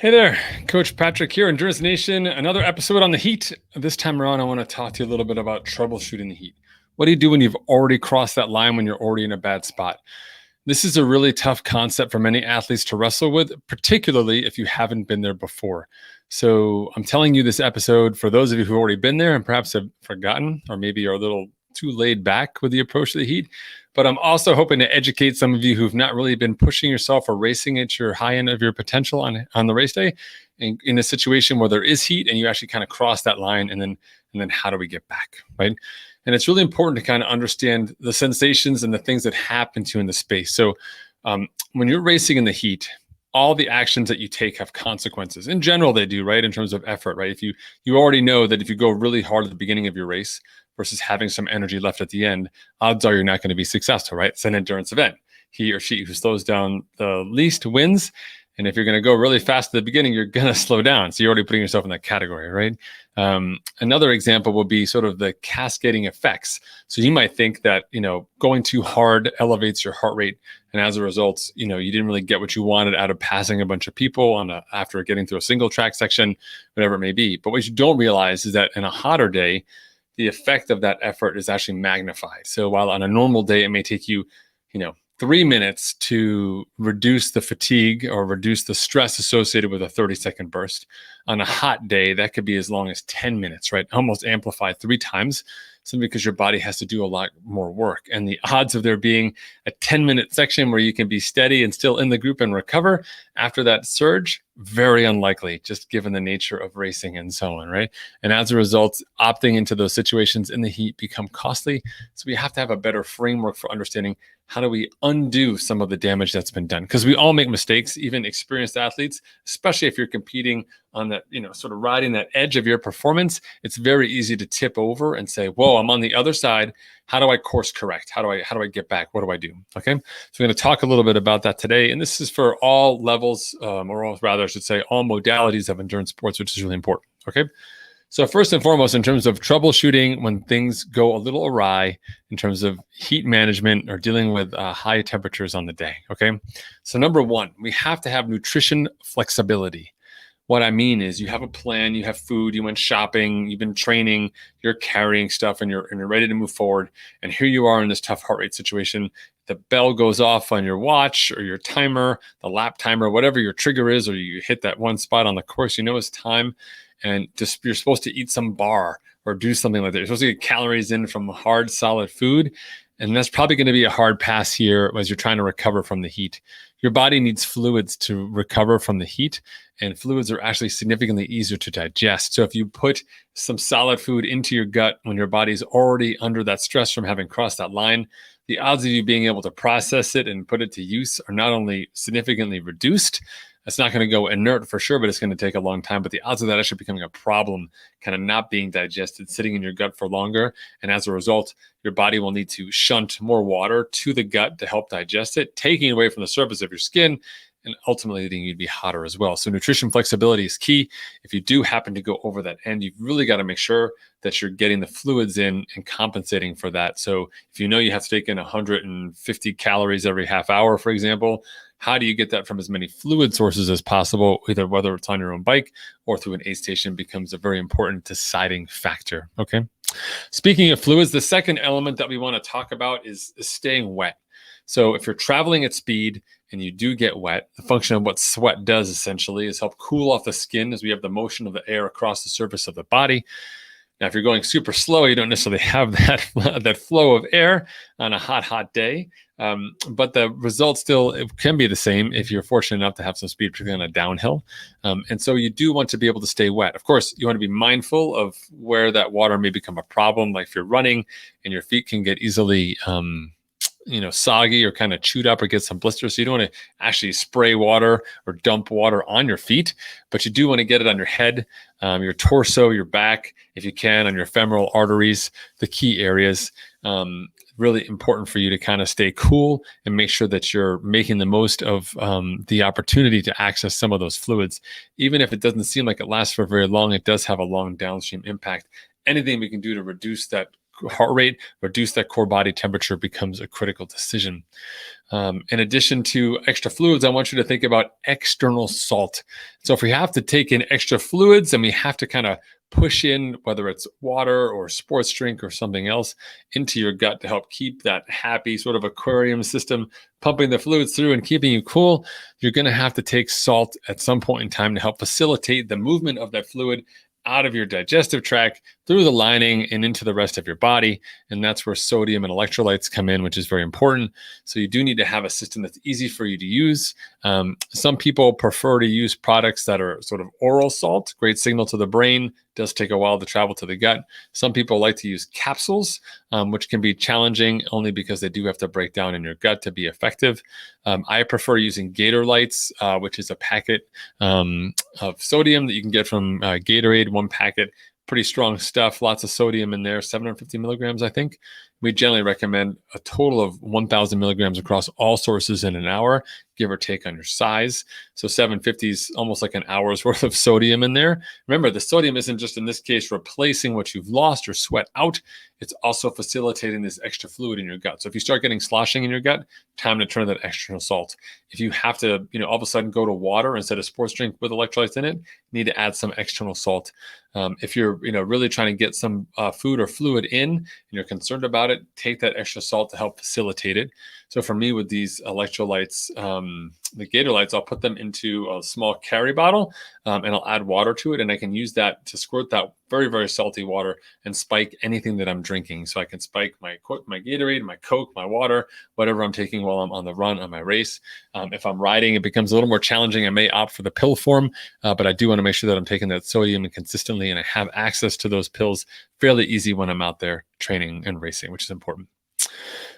Hey there, Coach Patrick here, Endurance Nation. Another episode on the heat. This time around, I want to talk to you a little bit about troubleshooting the heat. What do you do when you've already crossed that line, when you're already in a bad spot? This is a really tough concept for many athletes to wrestle with, particularly if you haven't been there before. So I'm telling you this episode for those of you who've already been there and perhaps have forgotten, or maybe are a little too laid back with the approach to the heat. But I'm also hoping to educate some of you who've not really been pushing yourself or racing at your high end of your potential on the race day, and in a situation where there is heat and you actually kind of cross that line, and then how do we get back, right? And it's really important to kind of understand the sensations and the things that happen to you in the space. So when you're racing in the heat, all the actions that you take have consequences. In general, they do, right? In terms of effort, right? If you already know that if you go really hard at the beginning of your race versus having some energy left at the end, odds are you're not going to be successful, right? It's an endurance event. He or she who slows down the least wins. And if you're going to go really fast at the beginning, you're going to slow down. So you're already putting yourself in that category, right? Another example will be sort of the cascading effects. So you might think that, going too hard elevates your heart rate. And as a result, you didn't really get what you wanted out of passing a bunch of people after getting through a single track section, whatever it may be. But what you don't realize is that in a hotter day, the effect of that effort is actually magnified. So while on a normal day, it may take you, 3 minutes to reduce the fatigue or reduce the stress associated with a 30-second burst. On a hot day, that could be as long as 10 minutes, right? Almost amplified 3 times, simply because your body has to do a lot more work. And the odds of there being a 10-minute section where you can be steady and still in the group and recover after that surge, very unlikely, just given the nature of racing and so on, right? And as a result, opting into those situations in the heat become costly. So we have to have a better framework for understanding how do we undo some of the damage that's been done? Because we all make mistakes, even experienced athletes, especially if you're competing on that, sort of riding that edge of your performance. It's very easy to tip over and say, whoa, I'm on the other side. How do I course correct? How do I get back? What do I do? Okay. So we're going to talk a little bit about that today. And this is for all levels, or rather, I should say, all modalities of endurance sports, which is really important. Okay. So first and foremost, in terms of troubleshooting when things go a little awry in terms of heat management or dealing with high temperatures on the day, okay? So number one, we have to have nutrition flexibility. What I mean is you have a plan, you have food, you went shopping, you've been training, you're carrying stuff, and you're ready to move forward. And here you are in this tough heart rate situation. The bell goes off on your watch or your timer, the lap timer, whatever your trigger is, or you hit that one spot on the course, it's time. And you're supposed to eat some bar or do something like that. You're supposed to get calories in from hard, solid food. And that's probably going to be a hard pass here as you're trying to recover from the heat. Your body needs fluids to recover from the heat, and fluids are actually significantly easier to digest. So if you put some solid food into your gut when your body's already under that stress from having crossed that line, the odds of you being able to process it and put it to use are not only significantly reduced, it's not going to go inert for sure, but it's going to take a long time. But the odds of that actually becoming a problem, kind of not being digested, sitting in your gut for longer. And as a result, your body will need to shunt more water to the gut to help digest it, taking it away from the surface of your skin, and ultimately leading you to be hotter as well. So nutrition flexibility is key. If you do happen to go over that end, you've really got to make sure that you're getting the fluids in and compensating for that. So if you know you have to take in 150 calories every half hour, for example, how do you get that from as many fluid sources as possible, either whether it's on your own bike or through an aid station, becomes a very important deciding factor. Okay. Speaking of fluids, the second element that we want to talk about is staying wet. So if you're traveling at speed and you do get wet, the function of what sweat does essentially is help cool off the skin as we have the motion of the air across the surface of the body. Now, if you're going super slow, you don't necessarily have that flow of air on a hot day. But the result still can be the same if you're fortunate enough to have some speed, particularly on a downhill. And so you do want to be able to stay wet. Of course, you want to be mindful of where that water may become a problem. Like if you're running and your feet can get easily soggy or kind of chewed up or get some blisters. So you don't want to actually spray water or dump water on your feet, but you do want to get it on your head, your torso, your back, if you can, on your femoral arteries, the key areas. Really important for you to kind of stay cool and make sure that you're making the most of the opportunity to access some of those fluids. Even if it doesn't seem like it lasts for very long, it does have a long downstream impact. Anything we can do to reduce that heart rate, reduce that core body temperature becomes a critical decision. In addition to extra fluids, I want you to think about external salt. So if we have to take in extra fluids and we have to kind of push in, whether it's water or sports drink or something else, into your gut to help keep that happy sort of aquarium system pumping the fluids through and keeping you cool, you're going to have to take salt at some point in time to help facilitate the movement of that fluid out of your digestive tract, through the lining, and into the rest of your body. And that's where sodium and electrolytes come in, which is very important. So you do need to have a system that's easy for you to use. Some people prefer to use products that are sort of oral salt, great signal to the brain, does take a while to travel to the gut. Some people like to use capsules, which can be challenging only because they do have to break down in your gut to be effective. I prefer using Gatorlytes, which is a packet of sodium that you can get from Gatorade, one packet. Pretty strong stuff, lots of sodium in there, 750 milligrams, I think. We generally recommend a total of 1,000 milligrams across all sources in an hour, give or take on your size. So 750 is almost like an hour's worth of sodium in there. Remember, the sodium isn't just in this case replacing what you've lost or sweat out. It's also facilitating this extra fluid in your gut. So if you start getting sloshing in your gut, time to turn that external salt. If you have to, all of a sudden go to water instead of sports drink with electrolytes in it, you need to add some external salt. If you're, really trying to get some food or fluid in and you're concerned about it, take that extra salt to help facilitate it. So for me, with these electrolytes, the Gatorlytes, I'll put them into a small carry bottle and I'll add water to it. And I can use that to squirt that very, very salty water and spike anything that I'm drinking. So I can spike my Gatorade, my Coke, my water, whatever I'm taking while I'm on the run on my race. If I'm riding, it becomes a little more challenging. I may opt for the pill form, but I do want to make sure that I'm taking that sodium consistently and I have access to those pills fairly easy when I'm out there training and racing, which is important.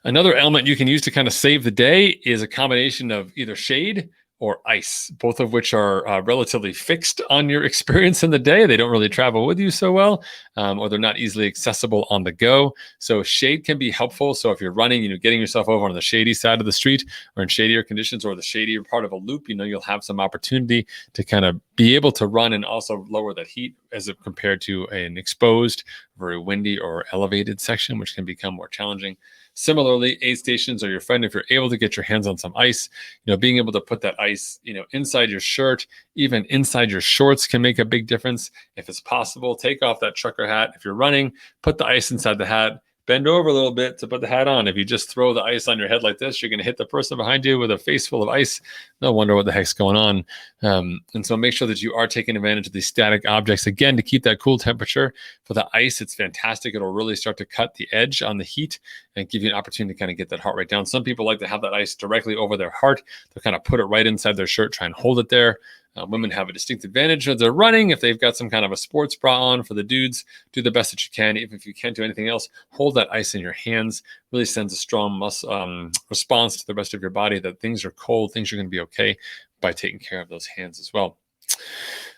Another element you can use to kind of save the day is a combination of either shade or ice, both of which are relatively fixed on your experience in the day. They don't really travel with you so well, or they're not easily accessible on the go. So shade can be helpful. So if you're running, getting yourself over on the shady side of the street or in shadier conditions or the shadier part of a loop, you'll have some opportunity to kind of be able to run and also lower that heat as compared to an exposed, very windy or elevated section, which can become more challenging. Similarly, aid stations are your friend if you're able to get your hands on some ice. Being able to put that ice, inside your shirt, even inside your shorts can make a big difference. If it's possible, take off that trucker hat. If you're running, put the ice inside the hat. Bend over a little bit to put the hat on. If you just throw the ice on your head like this, you're going to hit the person behind you with a face full of ice. No wonder what the heck's going on. And so make sure that you are taking advantage of these static objects, again, to keep that cool temperature. For the ice, it's fantastic. It'll really start to cut the edge on the heat and give you an opportunity to kind of get that heart rate down. Some people like to have that ice directly over their heart. They'll kind of put it right inside their shirt, try and hold it there. Women have a distinct advantage as they're running. If they've got some kind of a sports bra on, for the dudes, do the best that you can. Even if you can't do anything else, hold that ice in your hands. Really sends a strong response to the rest of your body that things are cold, things are going to be okay by taking care of those hands as well.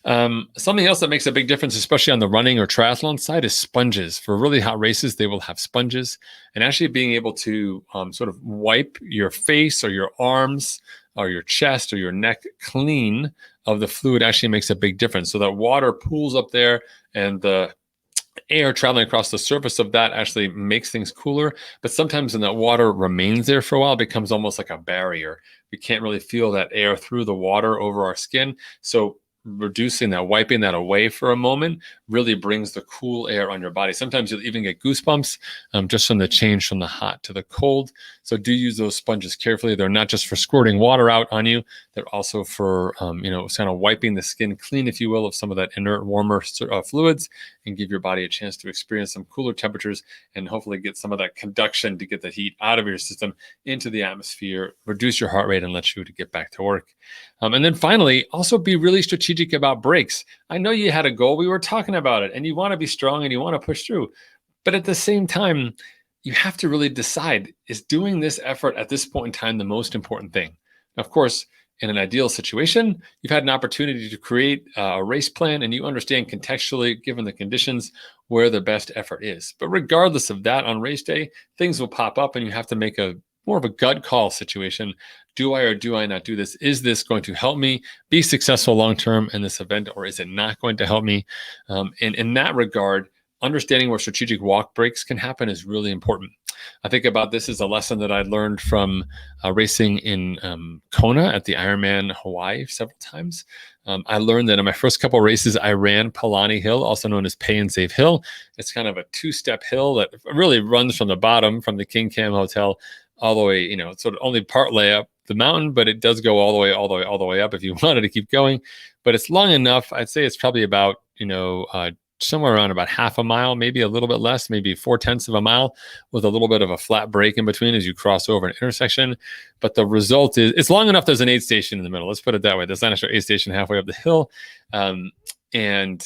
Something else that makes a big difference, especially on the running or triathlon side, is sponges. For really hot races, they will have sponges. And actually being able to sort of wipe your face or your arms or your chest or your neck clean of the fluid actually makes a big difference. So that water pools up there and the air traveling across the surface of that actually makes things cooler. But sometimes when that water remains there for a while, it becomes almost like a barrier. We can't really feel that air through the water over our skin. So reducing that, wiping that away for a moment really brings the cool air on your body. Sometimes you'll even get goosebumps just from the change from the hot to the cold. So do use those sponges carefully. They're not just for squirting water out on you. They're also for, kind of wiping the skin clean, if you will, of some of that inert, warmer fluids and give your body a chance to experience some cooler temperatures and hopefully get some of that conduction to get the heat out of your system into the atmosphere, reduce your heart rate and let you to get back to work. And then finally, also be really strategic about breaks. I know you had a goal. We were talking about it and you want to be strong and you want to push through. But at the same time, you have to really decide, is doing this effort at this point in time the most important thing? Of course, in an ideal situation, you've had an opportunity to create a race plan and you understand contextually, given the conditions, where the best effort is. But regardless of that, on race day, things will pop up and you have to make a more of a gut call situation. Do I or do I not do this? Is this going to help me be successful long-term in this event, or is it not going to help me? And in that regard, understanding where strategic walk breaks can happen is really important. I think about this as a lesson that I learned from racing in Kona at the Ironman Hawaii several times. I learned that in my first couple of races, I ran Palani Hill, also known as Pay and Save Hill. It's kind of a two-step hill that really runs from the bottom, from the King Cam Hotel, all the way, it's sort of only part way up the mountain, but it does go all the way up if you wanted to keep going. But it's long enough. I'd say it's probably about, somewhere around about half a mile, maybe a little bit less, maybe 4/10 of a mile, with a little bit of a flat break in between as you cross over an intersection. But the result is it's long enough. There's an aid station in the middle. Let's put it that way. There's an extra aid station halfway up the hill. And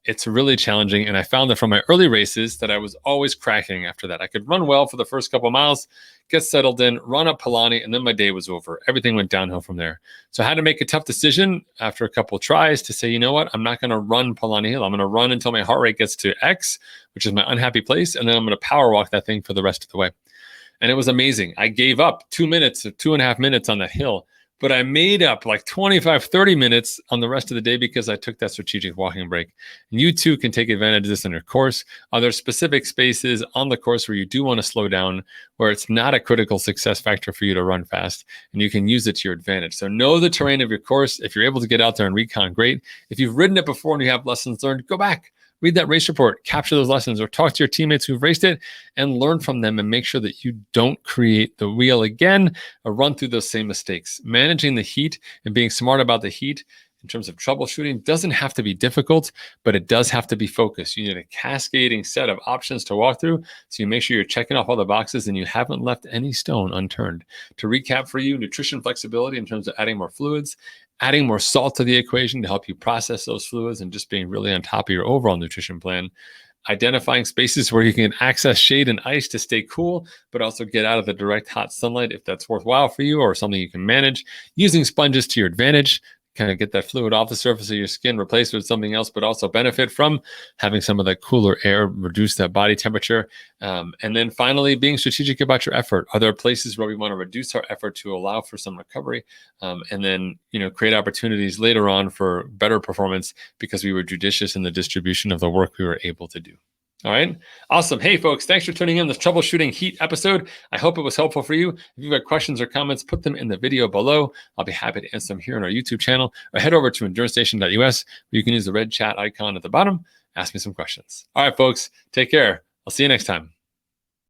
it's really challenging. And I found that from my early races that I was always cracking after that. I could run well for the first couple of miles, get settled in, run up Palani, and then my day was over. Everything went downhill from there. So I had to make a tough decision after a couple of tries to say, you know what, I'm not going to run Palani Hill. I'm going to run until my heart rate gets to X, which is my unhappy place, and then I'm going to power walk that thing for the rest of the way. And it was amazing. I gave up 2.5 minutes on that hill, but I made up like 25, 30 minutes on the rest of the day because I took that strategic walking break. And you too can take advantage of this in your course. Are there specific spaces on the course where you do want to slow down, where it's not a critical success factor for you to run fast, and you can use it to your advantage? So know the terrain of your course. If you're able to get out there and recon, great. If you've ridden it before and you have lessons learned, go back. Read that race report, capture those lessons, or talk to your teammates who've raced it and learn from them and make sure that you don't create the wheel again or run through those same mistakes. Managing the heat and being smart about the heat in terms of troubleshooting doesn't have to be difficult, but it does have to be focused. You need a cascading set of options to walk through so you make sure you're checking off all the boxes and you haven't left any stone unturned. To recap for you, nutrition flexibility in terms of adding more fluids, adding more salt to the equation to help you process those fluids, and just being really on top of your overall nutrition plan. Identifying spaces where you can access shade and ice to stay cool, but also get out of the direct hot sunlight if that's worthwhile for you or something you can manage. Using sponges to your advantage, kind of get that fluid off the surface of your skin, replace it with something else, but also benefit from having some of that cooler air, reduce that body temperature. And then finally, being strategic about your effort. Are there places where we want to reduce our effort to allow for some recovery? And then, create opportunities later on for better performance because we were judicious in the distribution of the work we were able to do. All right. Awesome. Hey, folks, thanks for tuning in this Troubleshooting Heat episode. I hope it was helpful for you. If you've got questions or comments, put them in the video below. I'll be happy to answer them here on our YouTube channel, or head over to EnduranceNation.us where you can use the red chat icon at the bottom. Ask me some questions. All right, folks, take care. I'll see you next time.